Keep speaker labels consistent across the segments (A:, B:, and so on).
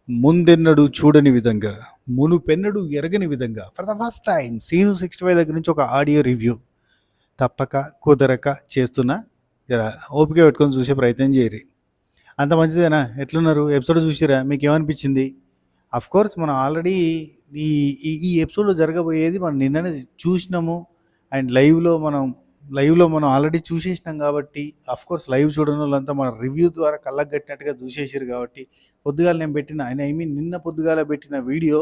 A: ముందెన్నడూ చూడని విధంగా, మునుపెన్నడూ ఎరగని విధంగా for the first time scene 65 దగ్గర నుంచి ఒక ఆడియో రివ్యూ తప్పక, కుదరక చేస్తున్నా. జర ఓపిక పెట్టుకొని చూసే ప్రయత్నం చేయరి. అంత మంచిదేనా? ఎట్లున్నారు? ఎపిసోడ్ చూసిరా? మీకు ఏమనిపించింది? కోర్స్ మనం ఆల్రెడీ ఈ ఈ ఈ ఎపిసోడ్లో జరగబోయేది మనం నిన్ననే చూసినాము. అండ్ లైవ్లో మనం ఆల్రెడీ చూసేసినాం కాబట్టి కోర్స్ లైవ్ చూడని వాళ్ళంతా మన రివ్యూ ద్వారా కళ్ళకు కట్టినట్టుగా చూసేసారు కాబట్టి పొద్దుగాల నేను పెట్టిన నిన్న పొద్దుగాల పెట్టిన వీడియో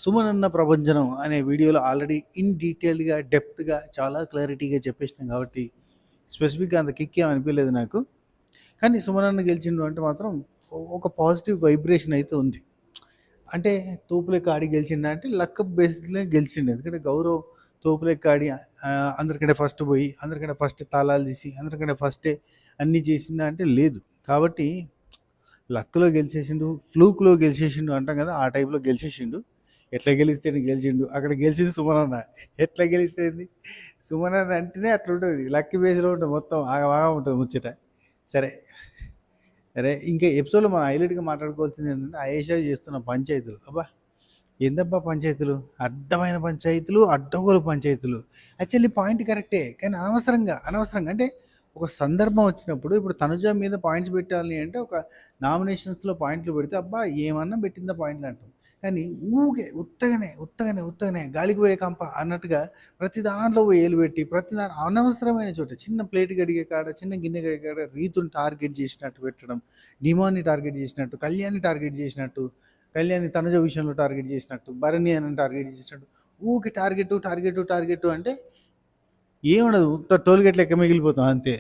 A: సుమన్ అన్న ప్రభంజనం అనే వీడియోలో ఆల్రెడీ ఇన్ డీటెయిల్గా డెప్త్గా చాలా క్లారిటీగా చెప్పేసినాం కాబట్టి స్పెసిఫిక్గా అంత కిక్ ఏమనిపించలేదు నాకు. కానీ సుమన్ అన్న గెలిచిండు అంటే మాత్రం ఒక పాజిటివ్ వైబ్రేషన్ అయితే ఉంది. అంటే తోపులెక్క ఆడి గెలిచిండ అంటే లక్ బేస్లో గెలిచిండు. ఎందుకంటే గౌరవ్ తోపులెక్క ఆడి అందరికంటే ఫస్ట్ పోయి అందరికంటే ఫస్ట్ తాళాలు తీసి అందరికంటే ఫస్టే అన్నీ చేసిందా అంటే లేదు. కాబట్టి లక్లో గెలిచేసిండు, ఫ్లూక్లో గెలిచేసిండు అంటాం కదా, ఆ టైప్లో గెలిచేసిండు. ఎట్లా గెలిస్తే గెలిచిండు. అక్కడ గెలిచింది సుమన్ అన్న. ఎట్లా గెలిస్తేంది? సుమన్ అన్న అంటేనే అట్లా ఉంటుంది, లక్ బేస్లో ఉంటుంది, మొత్తం బాగా ఉంటుంది ముచ్చట. సరే ఇంకా ఎపిసోడ్లో మనం హైలైట్గా మాట్లాడుకోవాల్సింది ఏంటంటే ఆయేషా చేస్తున్న పంచాయతీలు. అబ్బా ఏందబ్బా పంచాయతీలు, అడ్డమైన పంచాయతీలు, అడ్డగోలు పంచాయతీలు. యాక్చువల్లీ పాయింట్ కరెక్టే, కానీ అనవసరంగా అంటే ఒక సందర్భం వచ్చినప్పుడు ఇప్పుడు తనుజ మీద పాయింట్స్ పెట్టాలి అంటే ఒక నామినేషన్స్లో పాయింట్లు పెడితే అబ్బా ఏమన్నా పెట్టిందా పాయింట్లు అంటాం. కానీ ఊగే ఉత్తగనే గాలికి పోయే కంప అన్నట్టుగా ప్రతి దాంట్లో ఏలు పెట్టి ప్రతి దాని అనవసరమైన చోట చిన్న ప్లేట్ గడిగే కాడ, చిన్న గిన్నె గడిగే కాడ రీతుని టార్గెట్ చేసినట్టు పెట్టడం, డిమాన్ని టార్గెట్ చేసినట్టు, కళ్యాణ్ని టార్గెట్ చేసినట్టు, కళ్యాణ్ని తనుజ విషయంలో టార్గెట్ చేసినట్టు, భరణి అని టార్గెట్ చేసినట్టు, ఊకి టార్గెట్ అంటే ఏముండదు. టోల్గేట్ లెక్క మిగిలిపోతాం అంతే.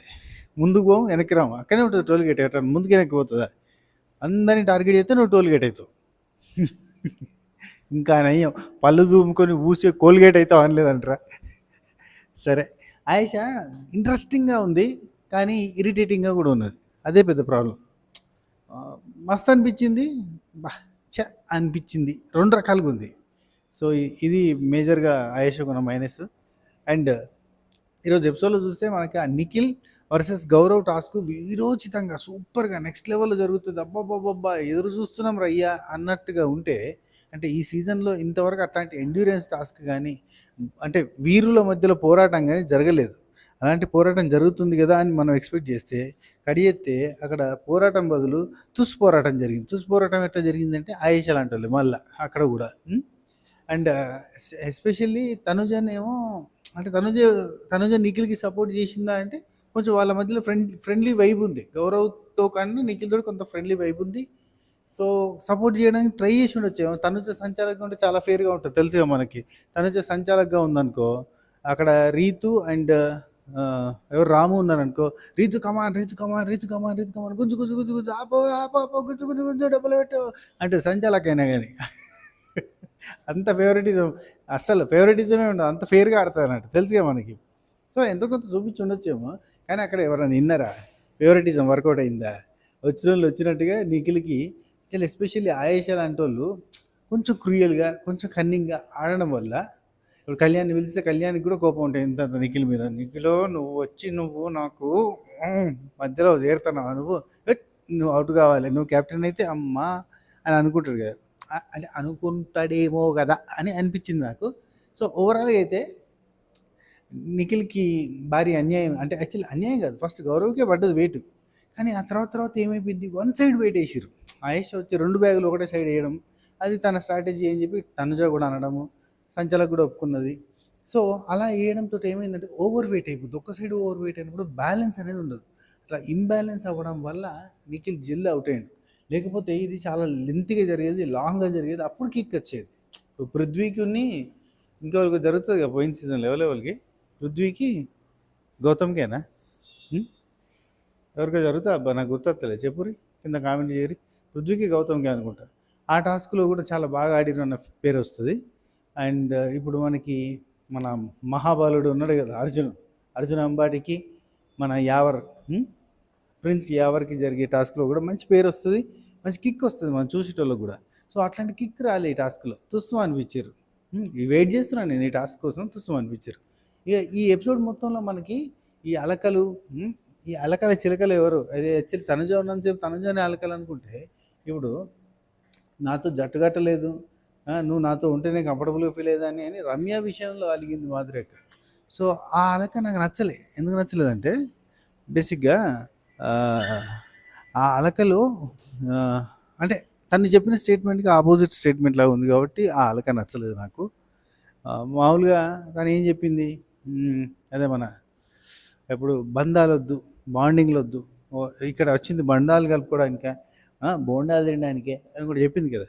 A: ముందుకు పోం, వెనక్కి రాము, అక్కడే ఉంటుంది టోల్గేట్. ఎట్లా ముందుకు వెనక్కి పోతుందా? అందరినీ టార్గెట్ చేస్తే నువ్వు టోల్గేట్ అవుతావు. ఇంకా నయ్యం పళ్ళు దూముకొని ఊసే కోల్గేట్ అవుతావు అనలేదంటారా? సరే, ఆయేషా ఇంట్రెస్టింగ్గా ఉంది కానీ ఇరిటేటింగ్గా కూడా ఉన్నది. అదే పెద్ద ప్రాబ్లం. మస్త్ అనిపించింది, అనిపించింది, రెండు రకాలుగా ఉంది. సో ఇది మేజర్గా ఆయేషకు ఉన్న మైనస్. అండ్ ఈరోజు ఎపిసోడ్లో చూస్తే మనకి ఆ నిఖిల్ వర్సెస్ గౌరవ్ టాస్క్ వీరోచితంగా సూపర్గా నెక్స్ట్ లెవెల్లో జరుగుతుంది. అబ్బాబ్బాబ్బా ఎదురు చూస్తున్నాం రయ్యా అన్నట్టుగా ఉంటే, అంటే ఈ సీజన్లో ఇంతవరకు అట్లాంటి ఎండ్యూరెన్స్ టాస్క్ కానీ అంటే వీరుల మధ్యలో పోరాటం కానీ జరగలేదు. అలాంటి పోరాటం జరుగుతుంది కదా అని మనం ఎక్స్పెక్ట్ చేస్తే కడియెత్తే అక్కడ పోరాటం బదులు పోరాటం జరిగింది. పోరాటం ఎట్లా జరిగిందంటే ఆయేషా లాంటి వాళ్ళు మళ్ళీ అక్కడ కూడా. అండ్ ఎస్పెషల్లీ తనుజనేమో అంటే తనుజ నిఖిల్కి సపోర్ట్ చేసిందా అంటే కొంచెం వాళ్ళ మధ్యలో ఫ్రెండ్లీ వైబ్ ఉంది. గౌరవ్తో కన్నా నిఖిల్తో కొంత ఫ్రెండ్లీ వైబ్ ఉంది. సో సపోర్ట్ చేయడానికి ట్రై చేసి ఉండొచ్చు. తనుజ సంచాలకంగా ఉంటే చాలా ఫేర్గా ఉంటుంది తెలుసుగా మనకి. తనుజ సంచాలకంగా ఉందనుకో, అక్కడ రీతు అండ్ ఎవరు రాము ఉన్నారనుకో, రీతు కమాన్ గుంజు ఆపో గుంజు డబ్బులు పెట్టు అంటే సంచాలకైనా కానీ అంత ఫేవరెటిజం, అస్సలు ఫేవరెటిజమే ఉండదు, అంత ఫేర్గా ఆడుతుంది అన్నట్టు తెలుసుగా మనకి. సో ఎంతో కొంత చూపించి ఉండొచ్చేమో, కానీ అక్కడ ఎవరైనా విన్నారా? ఫేవరెటిజం వర్కౌట్ అయిందా? వచ్చిన వాళ్ళు వచ్చినట్టుగా నిఖిల్కి చాలా ఎస్పెషల్లీ ఆయేషా లాంటి వాళ్ళు కొంచెం క్రూయల్గా కొంచెం కన్నింగ్గా ఆడడం వల్ల ఇప్పుడు కళ్యాణ్ని పిలిస్తే కళ్యాణ్కి కూడా కోపం ఉంటాయి ఇంత నిఖిల్ మీద. నిఖిలో నువ్వు నాకు మధ్యలో చేరుతున్నావు, నువ్వు అవుట్ కావాలి, నువ్వు కెప్టెన్ అయితే అమ్మా అని అనుకుంటాడు కదా, అంటే అనుకుంటాడేమో కదా అని అనిపించింది నాకు. సో ఓవరాల్గా అయితే నిఖిల్కి భారీ అన్యాయం, అంటే యాక్చువల్లీ అన్యాయం కాదు, ఫస్ట్ గౌరవ్కే పడ్డది వెయిట్, కానీ ఆ తర్వాత ఏమైపోయింది, వన్ సైడ్ వెయిట్ వేసారు. ఆయేషా వచ్చి 2 బ్యాగులు ఒకటే సైడ్ వేయడం, అది తన స్ట్రాటజీ అని చెప్పి తనుజ కూడా అనడము, సంచలకు కూడా ఒప్పుకున్నది. సో అలా వేయడంతో ఏమైందంటే ఓవర్ వెయిట్ అయిపోతుంది. ఒక్క సైడ్ ఓవర్ వెయిట్ అయినప్పుడు బ్యాలెన్స్ అనేది ఉండదు. అట్లా ఇంబ్యాలెన్స్ అవ్వడం వల్ల నిఖిల్ జల్ది అవుట్ అయ్యాడు. లేకపోతే ఇది చాలా లెంత్గా జరిగేది, లాంగ్గా జరిగేది, అప్పుడు కిక్ వచ్చేది. పృథ్వీకి ఇంకొకరికి జరుగుతుంది కదా పోయిన సీజన్ లెవెల్కి, పృథ్వీకి గౌతమ్కేనా ఎవరికో జరుగుతా అబ్బా నాకు గుర్తొస్తలేదు, చెప్పురి కింద కామెంట్ చేయరి. పృథ్వీకి గౌతమ్కే అనుకుంటా. ఆ టాస్క్లో కూడా చాలా బాగా ఆడిరు అన్న పేరు వస్తుంది. అండ్ ఇప్పుడు మనకి మన మహాబాలుడు ఉన్నాడు కదా అర్జున్ అంబాటికి మన యావర్ ప్రిన్స్ యావర్కి జరిగే టాస్క్లో కూడా మంచి పేరు వస్తుంది, మంచి కిక్ వస్తుంది మనం చూసేటోళ్ళకి కూడా. సో అట్లాంటి కిక్ రాలే ఈ టాస్క్లో, తుస్సు అనిపించారు. వెయిట్ చేస్తున్నాను నేను ఈ టాస్క్ కోసం, తుస్సు అనిపించారు. ఇక ఈ ఎపిసోడ్ మొత్తంలో మనకి ఈ అలకల చిలకలు ఎవరు, అదే యాక్చువల్లీ తనుజ ఉన్నంతసేపు తనుజనే అలకలు అనుకుంటే, ఇప్పుడు నాతో జట్టు కట్టలేదు, నువ్వు నాతో ఉంటేనే కంఫర్టబుల్గా ఫీల్ అయ్యేదాన్ని అని రమ్య విషయంలో అలిగింది మాధురేఖ. సో ఆ అలక నాకు నచ్చలే. ఎందుకు నచ్చలేదంటే బేసిక్గా ఆ అలకలో అంటే తను చెప్పిన స్టేట్మెంట్కి ఆపోజిట్ స్టేట్మెంట్ లాగా ఉంది కాబట్టి ఆ అలక నచ్చలేదు నాకు. మామూలుగా తను ఏం చెప్పింది, అదే మన ఎప్పుడు బంధాలొద్దు, బాండింగ్లొద్దు, ఇక్కడ వచ్చింది బండాలు కలుపుకోవడానికే, బోండాలు తినడానికే అని కూడా చెప్పింది కదా.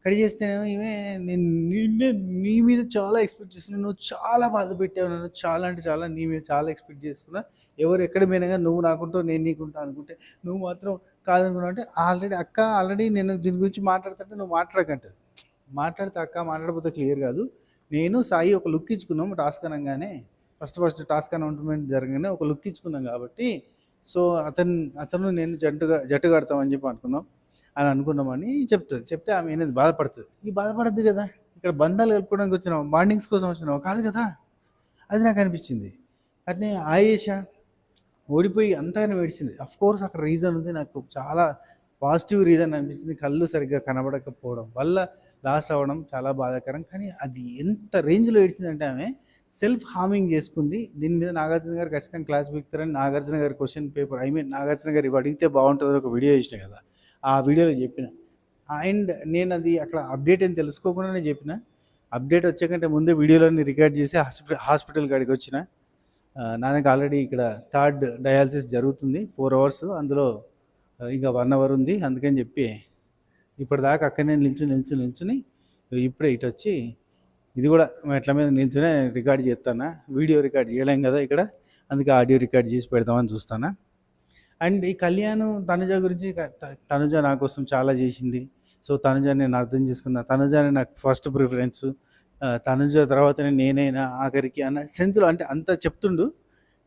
A: కట్ చేస్తేనేమో ఈమె నీ మీద చాలా ఎక్స్పెక్ట్ చేస్తున్నా, నువ్వు చాలా బాధ పెట్టావు నన్ను, చాలా అంటే చాలా నీ మీద చాలా ఎక్స్పెక్ట్ చేసుకున్నా, ఎవరు ఎక్కడ పోయినా నువ్వు నాకుంటావు నేను నీకుంటా అనుకుంటే నువ్వు మాత్రం కాదనుకున్నావు అంటే ఆల్రెడీ నేను దీని గురించి మాట్లాడుతుంటే నువ్వు మాట్లాడకంటది. మాట్లాడితే అక్క మాట్లాడకపోతే క్లియర్ కాదు. నేను సాయి ఒక లుక్ ఇచ్చుకున్నాం టాస్క్ అనగానే, ఫస్ట్ టాస్క్ అనౌన్స్మెంట్ జరగగానే ఒక లుక్ ఇచ్చుకున్నాం కాబట్టి, సో అతను నేను జట్టు కడతామని చెప్పి అనుకున్నాం అని అనుకున్నామని చెప్తే ఆమె అనేది బాధపడుతుంది. ఈ బాధపడద్దు కదా, ఇక్కడ బంధాలు కలుపుకోవడానికి వచ్చినావు, బాండింగ్స్ కోసం వచ్చినావు కాదు కదా. అది నాకు అనిపించింది. అట్నే ఆయేషా ఓడిపోయి అంతగానే ఏడిచింది. కోర్స్ అక్కడ రీజన్ ఉంది, నాకు చాలా పాజిటివ్ రీజన్ అనిపించింది. కళ్ళు సరిగ్గా కనబడకపోవడం వల్ల లాస్ అవ్వడం చాలా బాధాకరం. కానీ అది ఎంత రేంజ్లో ఏడ్చిందంటే ఆమె సెల్ఫ్ హార్మింగ్ చేసుకుంది. దీని మీద నాగార్జున గారు ఖచ్చితంగా క్లాస్ పెడతారని నాగార్జున గారి క్వశ్చన్ పేపర్ నాగార్జున గారు ఇవి అడిగితే బాగుంటుందని ఒక వీడియో చేసిన కదా, ఆ వీడియోలో చెప్పిన. అండ్ నేను అది అక్కడ అప్డేట్ ఏం తెలుసుకోకుండానే చెప్పిన. అప్డేట్ వచ్చేకంటే ముందే వీడియోలన్నీ రికార్డ్ చేసి హాస్పిటల్ కాడికి వచ్చిన. నాన్నకి ఆల్రెడీ ఇక్కడ 3rd డయాలసిస్ జరుగుతుంది, 4 hours, అందులో ఇంకా 1 hour ఉంది. అందుకని చెప్పి ఇప్పటిదాకా అక్కడనే నిల్చుని ఇప్పుడే ఇటు వచ్చి ఇది కూడా మెట్ల మీద నిల్చునే రికార్డ్ చేస్తానా. వీడియో రికార్డ్ చేయలేం కదా ఇక్కడ, అందుకే ఆడియో రికార్డ్ చేసి పెడతామని చూస్తానా. అండ్ ఈ కళ్యాణ్ తనుజ గురించి, తనుజ నా కోసం చాలా చేసింది. సో తనుజని నేను అర్థం చేసుకున్నా, తనుజని నాకు ఫస్ట్ ప్రిఫరెన్స్, తనుజ తర్వాతనే నేనైనా ఆఖరికి అన్న సెన్స్లో అంటే అంత చెప్తుండు.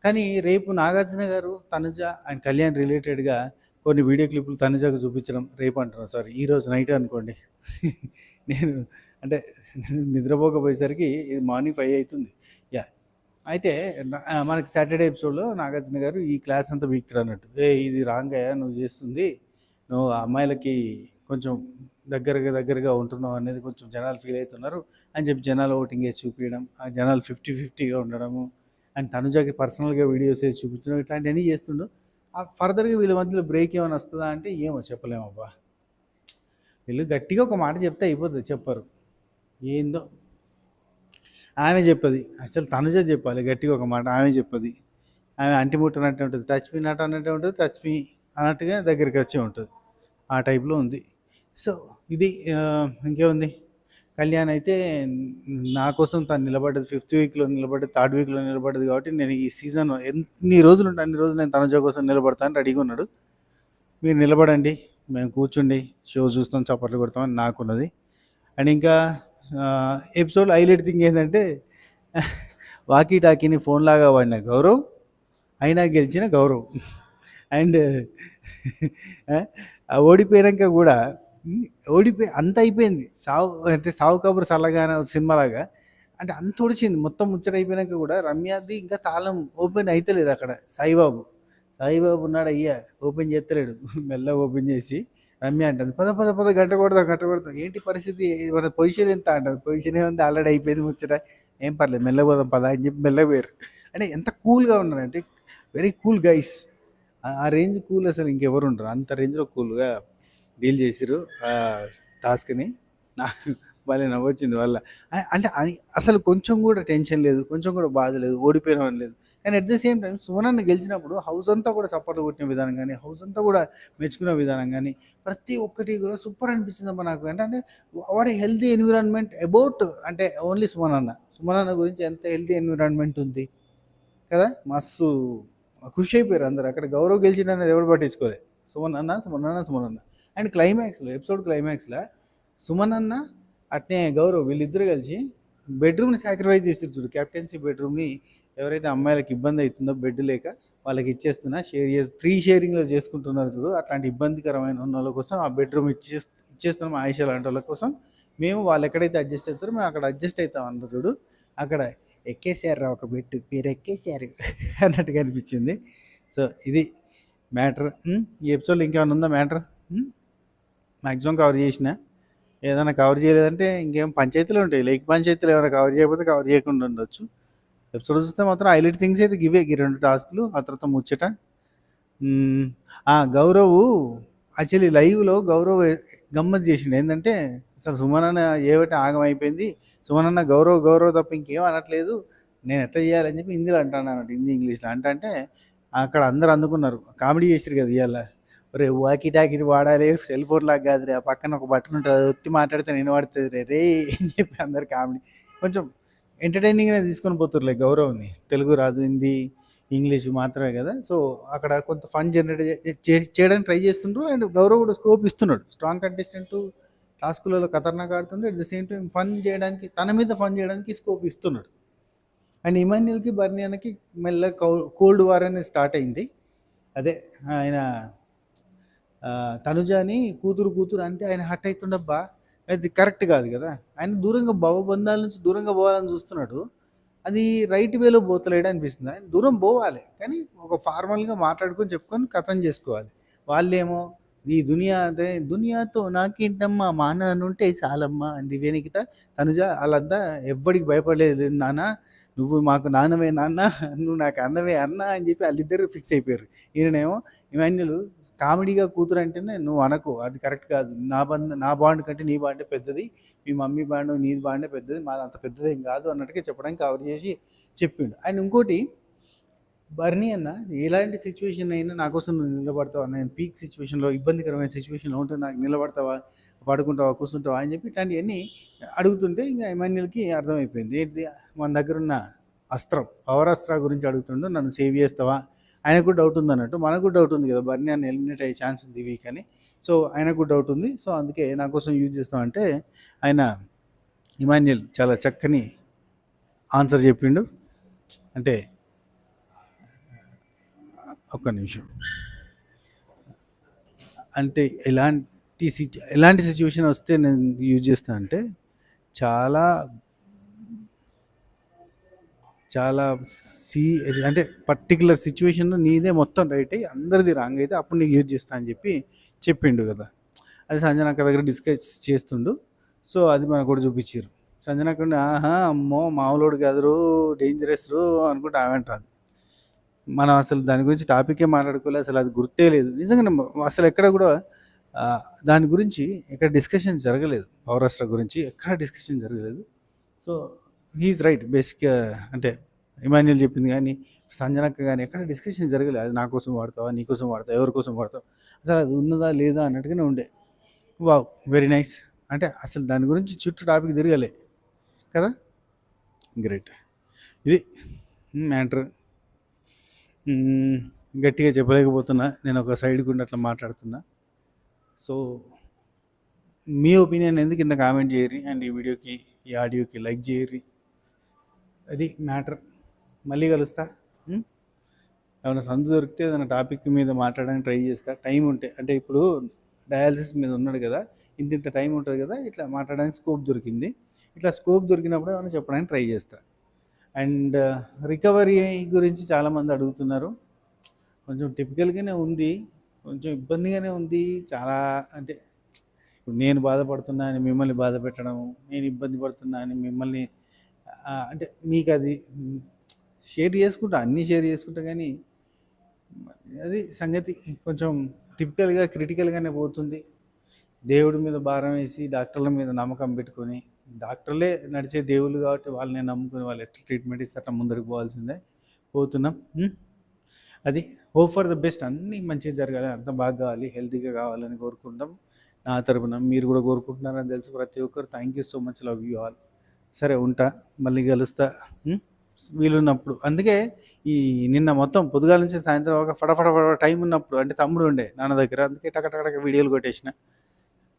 A: కానీ రేపు నాగార్జున గారు తనుజ అండ్ కళ్యాణ్ రిలేటెడ్గా కొన్ని వీడియో క్లిప్లు తనుజకు చూపించడం, రేపు అంటున్నాను సారీ ఈరోజు నైట్ అనుకోండి. నేను అంటే నిద్రపోకపోయేసరికి ఇది మార్నింగ్ 5 అవుతుంది. అయితే మనకి సాటర్డే ఎపిసోడ్లో నాగార్జున గారు ఈ క్లాస్ అంతా వీక్తారు అన్నట్టు, ఇది రాంగ్ అయ్యా నువ్వు చేస్తుంది, నువ్వు అమ్మాయిలకి కొంచెం దగ్గరగా ఉంటున్నావు అనేది కొంచెం జనాలు ఫీల్ అవుతున్నారు అని చెప్పి జనాలు ఓటింగ్ వేసి చూపించడం, ఆ జనాలు 50-50గా ఉండడము, అండ్ తనుజకి పర్సనల్గా వీడియోస్ వేసి చూపించడం, ఇట్లాంటివన్నీ చేస్తుండు. ఫర్దర్గా వీళ్ళ మధ్యలో బ్రేక్ ఏమైనా వస్తుందా అంటే ఏమో చెప్పలేమబ్బా. వీళ్ళు గట్టిగా ఒక మాట చెప్తే అయిపోతుంది, చెప్పరు. ఏందో ఆమె చెప్పది, అసలు తనుజ చెప్పాలి గట్టిగా ఒక మాట, ఆమె చెప్పది. ఆమె అంటిముట్టనట్టు ఉంటుంది, టచ్ మీ నాట్ అన్నట్టు ఉంటుంది, టచ్ మీ అన్నట్టుగా దగ్గరికి వచ్చి ఉంటుంది, ఆ టైప్లో ఉంది. సో ఇది ఇంకేముంది, కళ్యాణ్ అయితే నా కోసం తను నిలబడ్డది, 5th weekలో నిలబడ్డది, 3rd weekలో నిలబడ్డది కాబట్టి నేను ఈ సీజన్ ఎన్ని రోజులు ఉంటే అన్ని రోజులు నేను తనుజ కోసం నిలబడతాను రెడీగా ఉన్నాడు. మీరు నిలబడండి, మేము కూర్చుండి షో చూస్తాం, చప్పట్లు కొడతామని నాకున్నది. అండ్ ఇంకా ఎపిసోడ్ హైలైట్ థింగ్ ఏంటంటే వాకీ టాకీని ఫోన్ లాగా వాడిన గౌరవ్, అయినా గెలిచిన గౌరవ్. అండ్ ఓడిపోయాక కూడా అంత అయిపోయింది, సావు కబురు సల్లగానే సినిమాలాగా, అంటే అంత ఒడిచింది మొత్తం ముచ్చట అయిపోయాక కూడా రమ్యాది ఇంకా తాళం ఓపెన్ అవుతలేదు. అక్కడ సాయిబాబు ఉన్నాడు, అయ్యా ఓపెన్ చేస్తలేడు, మెల్లగా ఓపెన్ చేసి రమ్య అంటుంది పద గంట కొడతాం, ఏంటి పరిస్థితి, మన పొజిషన్ ఎంత అంటుంది, పొజిషన్ ఏముంది ఆల్రెడీ అయిపోయింది ముచ్చట, ఏం పర్లేదు మెల్లపోదాం పద అని చెప్పి మెల్లపోయారు. అంటే ఎంత కూల్గా ఉన్నారంటే, వెరీ కూల్ గైస్, ఆ రేంజ్ కూల్ అసలు ఇంకెవరు ఉండరు, అంత రేంజ్లో కూల్గా డీల్ చేసిరు ఆ టాస్క్ని. నాకు భలే నవ్వొచ్చింది వల్ల. అంటే అసలు కొంచెం కూడా టెన్షన్ లేదు, కొంచెం కూడా బాధ లేదు, ఓడిపోయిన లేదు. కానీ అట్ ద సేమ్ టైం సుమనన్న గెలిచినప్పుడు హౌస్ అంతా కూడా సపోర్ట్ కొట్టిన విధానం కానీ, హౌస్ అంతా కూడా మెచ్చుకునే విధానం కానీ, ప్రతి ఒక్కటి కూడా సూపర్ అనిపించిందమ్మా నాకు. అంటే వాట్ హెల్తీ ఎన్విరాన్మెంట్ అబౌట్, అంటే ఓన్లీ సుమనన్న గురించి ఎంత హెల్తీ ఎన్విరాన్మెంట్ ఉంది కదా, మస్తు ఖుషి అయిపోయారు అందరు. అక్కడ గౌరవ్ గెలిచిన అనేది ఎవరు పట్టించుకోలేదు, సుమనన్న. అండ్ ఎపిసోడ్ క్లైమాక్స్లో సుమనన్న అట్నే గౌరవ్ వీళ్ళిద్దరు కలిసి బెడ్రూమ్ని సాక్రిఫైస్ చేస్తారు చూడు, కెప్టెన్సీ బెడ్రూమ్ని ఎవరైతే అమ్మాయిలకు ఇబ్బంది అవుతుందో బెడ్ లేక వాళ్ళకి ఇచ్చేస్తున్నా, 3 షేరింగ్లో చేసుకుంటున్నారు చూడు, అట్లాంటి ఇబ్బందికరమైన ఉన్న వాళ్ళ కోసం ఆ బెడ్రూమ్ ఇచ్చేస్తున్నాం ఆయుష లాంటి వాళ్ళ కోసం. మేము వాళ్ళు ఎక్కడైతే అడ్జస్ట్ అవుతారో మేము అక్కడ అడ్జస్ట్ అవుతాం అన్నారు చూడు, అక్కడ ఎక్కేసారు ఒక బెడ్, మీరు ఎక్కేసారు అన్నట్టుగా అనిపించింది. సో ఇది మ్యాటర్. ఈ ఎపిసోడ్లో ఇంకేమైనా ఉందా మ్యాటర్? మ్యాక్సిమం కవర్ చేసిన. ఏదైనా కవర్ చేయలేదంటే ఇంకేం పంచాయతీలు ఉంటాయి. లేక్ పంచాయతీలు ఏమైనా కవర్ చేయకపోతే కవర్ చేయకుండా ఉండొచ్చు. ఎపిసోడ్ చూస్తే మాత్రం హైలైట్ థింగ్స్ అయితే గివే, ఈ 2 టాస్క్‌లు. ఆ తర్వాత ముచ్చట. హ్మ్. గౌరవ్ యాక్చువల్లీ లైవ్‌లో గౌరవ్ గమ్మత్ చేసిండు. ఏందంటే అసలు సుమనన్న ఏవటి ఆగమైపోయింది. సుమనన్న గౌరవ్, గౌరవ్ తప్ప ఇంకేం అనట్లేదు. నేను ఎట్లా చేయాలని చెప్పి హిందీలో అంటాడన్నమాట. హిందీ, ఇంగ్లీష్‌లో అంటే అక్కడ అందరూ అందుకున్నారు. కామెడీ చేసిర్రు కదా ఇయాల. ఒరేయ్! వాకీ టాకీ వాడాలి, సెల్ ఫోన్ లాగా కాదురా, పక్కన ఒక బటన్ ఉంటది. అది ఒత్తి మాట్లాడితే వినబడుతదిరా రేయ్ అని చెప్పి అందరు కామెడీ. కొంచెం ఎంటర్‌టైనింగ్‌గానే తీసుకొని పోతుర్రులే గౌరవ్‌ని. తెలుగు రాదు, హిందీ, ఇంగ్లీష్ మాత్రమే కదా. సో అక్కడ కొంత ఫన్ జనరేట్ చేయడానికి ట్రై చేస్తుండ్రు. అండ్ గౌరవ్ కూడా స్కోప్ ఇస్తున్నాడు. స్ట్రాంగ్ కంటెస్టెంట్, టాస్కులలో ఖతర్నాక్ ఆడుతుండే, at the same time fun చేయడానికి, తన మీద ఫన్ చేయడానికి స్కోప్ ఇస్తున్నాడు. అండ్ ఇమాన్యుల్కి, బర్నీ అన్నకి మెల్లగా కోల్డ్ వార్ అనేది స్టార్ట్ అయింది. అదే ఆయన తనుజాని కూతురు అంటే ఆయన హట్ అవుతుండబ్బా. అది కరెక్ట్ కాదు కదా. ఆయన దూరంగా భవబంధాల నుంచి దూరంగా పోవాలని చూస్తున్నాడు. అది రైట్ వేలో పోతలేడు అనిపిస్తుంది. ఆయన దూరం పోవాలి, కానీ ఒక ఫార్మల్గా మాట్లాడుకొని చెప్పుకొని కథం చేసుకోవాలి. వాళ్ళేమో ఈ దునియా అదే దునియాతో నాకేంటమ్మా మా నాన్న ఉంటే చాలమ్మా అని దివ్యనికిత తనుజ వాళ్ళంతా ఎవ్వడికి భయపడలేదు నాన్న, నువ్వు మాకు నాన్నవే నాన్న, నువ్వు నాకు అన్నవే అన్న అని చెప్పి వాళ్ళిద్దరు ఫిక్స్ అయిపోయారు. ఈయనేమో ఇవన్నీ కామెడీగా కూతురు అంటేనే నువ్వు అనకు, అది కరెక్ట్ కాదు, నా బాండ్ కంటే నీ బాండే పెద్దది, మీ మమ్మీ బాండ్ నీది బాండే పెద్దది, మాది అంత పెద్దదేం కాదు అన్నట్టుగా చెప్పడానికి కవర్ చేసి చెప్పిండు. అండ్ ఇంకోటి, బర్నీ అన్న ఎలాంటి సిచ్యువేషన్ అయినా నా కోసం నువ్వు నిలబడతావా, నేను పీక్ సిచ్యువేషన్లో ఇబ్బందికరమైన సిచ్యువేషన్లో ఉంటే నాకు నిలబడతావా, పడుకుంటావా, కూర్చుంటావా అని చెప్పి ఇట్లాంటివన్నీ అడుగుతుంటే ఇంకా ఎమాన్యుల్కి అర్థమైపోయింది. ఏంటి మన దగ్గర ఉన్న అస్త్రం, పవర్ అస్త్రా గురించి అడుగుతుండో, నన్ను సేవ్ చేస్తావా. ఆయనకు డౌట్ ఉంది అన్నట్టు, మనకు డౌట్ ఉంది కదా, బర్నీ అన్న ఎలిమినేట్ అయ్యే ఛాన్స్ ఉంది వీక్ అని. సో ఆయనకు డౌట్ ఉంది. సో అందుకే నా కోసం యూజ్ చేస్తామంటే ఆయన ఇమాన్యుల్ చాలా చక్కని ఆన్సర్ చెప్పిండు. అంటే ఒక్క నిమిషం. అంటే ఎలాంటి సిచ్యువేషన్ వస్తే నేను యూజ్ చేస్తాను అంటే, చాలా చాలా అంటే పర్టికులర్ సిచ్యువేషన్లో నీదే మొత్తం రైట్ అయ్యి అందరిది రాంగ్ అయితే అప్పుడు నీకు యూజ్ చేస్తా అని చెప్పిండు కదా. అది సంజనక్క దగ్గర డిస్కస్ చేస్తుండు. సో అది మనకు కూడా చూపించారు. సంజనక్క ఆహా అమ్మో మామూలుడు కాదురు, డేంజరస్ రూ అనుకుంటే ఆమె అంటారు. మనం అసలు దాని గురించి టాపికే మాట్లాడుకోలేదు, అసలు అది గుర్తే లేదు నిజంగా. అసలు ఎక్కడ కూడా దాని గురించి ఎక్కడ డిస్కషన్ జరగలేదు. పౌరాష్ట్ర గురించి ఎక్కడ డిస్కషన్ జరగలేదు. సో హీఈస్ రైట్ బేసిక్గా. అంటే ఇమాన్యుల్ చెప్పింది కానీ, సంజనక్క కానీ ఎక్కడ డిస్కషన్ జరగలేదు. అది నా కోసం వాడతావా, నీ కోసం వాడతావా, ఎవరి కోసం వాడతావు, అసలు అది ఉన్నదా లేదా అన్నట్టుగానే ఉండే. Wow, very nice. అంటే అసలు దాని గురించి చుట్టూ టాపిక్ తిరగలే కదా. గ్రేట్. ఇది మ్యాటర్. గట్టిగా చెప్పలేకపోతున్నా, నేను ఒక సైడ్కి ఉండి అట్లా మాట్లాడుతున్నా. సో మీ ఒపీనియన్ ఎందుకు కింద కామెంట్ చేయరి, అండ్ ఈ వీడియోకి, ఈ ఆడియోకి లైక్ చేయరి. అది మ్యాటర్. మళ్ళీ కలుస్తా. ఏమైనా సందు దొరికితే ఏదైనా టాపిక్ మీద మాట్లాడడానికి ట్రై చేస్తా, టైం ఉంటే. అంటే ఇప్పుడు డయాలసిస్ మీద ఉన్నాడు కదా, ఇంత టైం ఉంటుంది కదా, ఇట్లా మాట్లాడడానికి స్కోప్ దొరికింది. ఇట్లా స్కోప్ దొరికినప్పుడు ఏమైనా చెప్పడానికి ట్రై చేస్తా. అండ్ రికవరీ గురించి చాలామంది అడుగుతున్నారు. కొంచెం టిపికల్గానే ఉంది, కొంచెం ఇబ్బందిగానే ఉంది చాలా. అంటే ఇప్పుడు నేను బాధపడుతున్నా అని మిమ్మల్ని బాధ పెట్టడం, నేను ఇబ్బంది పడుతున్నా అని మిమ్మల్ని అంటే మీకు అది షేర్ చేసుకుంటా, అన్నీ షేర్ చేసుకుంటా, కానీ అది సంగతి కొంచెం టిపికల్గా క్రిటికల్గానే పోతుంది. దేవుడి మీద భారం వేసి డాక్టర్ల మీద నమ్మకం పెట్టుకొని, డాక్టర్లే నడిచే దేవుళ్ళు కాబట్టి వాళ్ళని నమ్ముకుని వాళ్ళు ఎట్లా ట్రీట్మెంట్ ఇస్తే అట్లా ముందరికి పోవాల్సిందే. పోతున్నాం. అది హోప్ ఫర్ ద బెస్ట్. అన్నీ మంచిగా జరగాలి, అంత బాగా కావాలి, హెల్తీగా కావాలని కోరుకుంటాం. నా తరపున మీరు కూడా కోరుకుంటున్నారని తెలుసు ప్రతి ఒక్కరు. Thank you so much, love you all. సరే ఉంటా, మళ్ళీ కలుస్తా వీలున్నప్పుడు. అందుకే ఈ నిన్న మొత్తం పొద్దుగాల నుంచి సాయంత్రం ఒక ఫటఫట టైం ఉన్నప్పుడు, అంటే తమ్ముడు ఉండే నాన్న దగ్గర, అందుకే టకటక వీడియోలు కొట్టేసిన.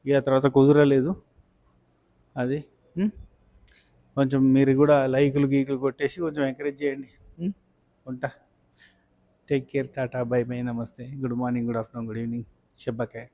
A: ఇక తర్వాత కుదరలేదు. అది కొంచెం మీరు కూడా లైకులు గీకులు కొట్టేసి కొంచెం ఎంకరేజ్ చేయండి. ఉంటా. Take care, tata, bye bye, namaste, good morning, good afternoon, good evening, శుభకాయ.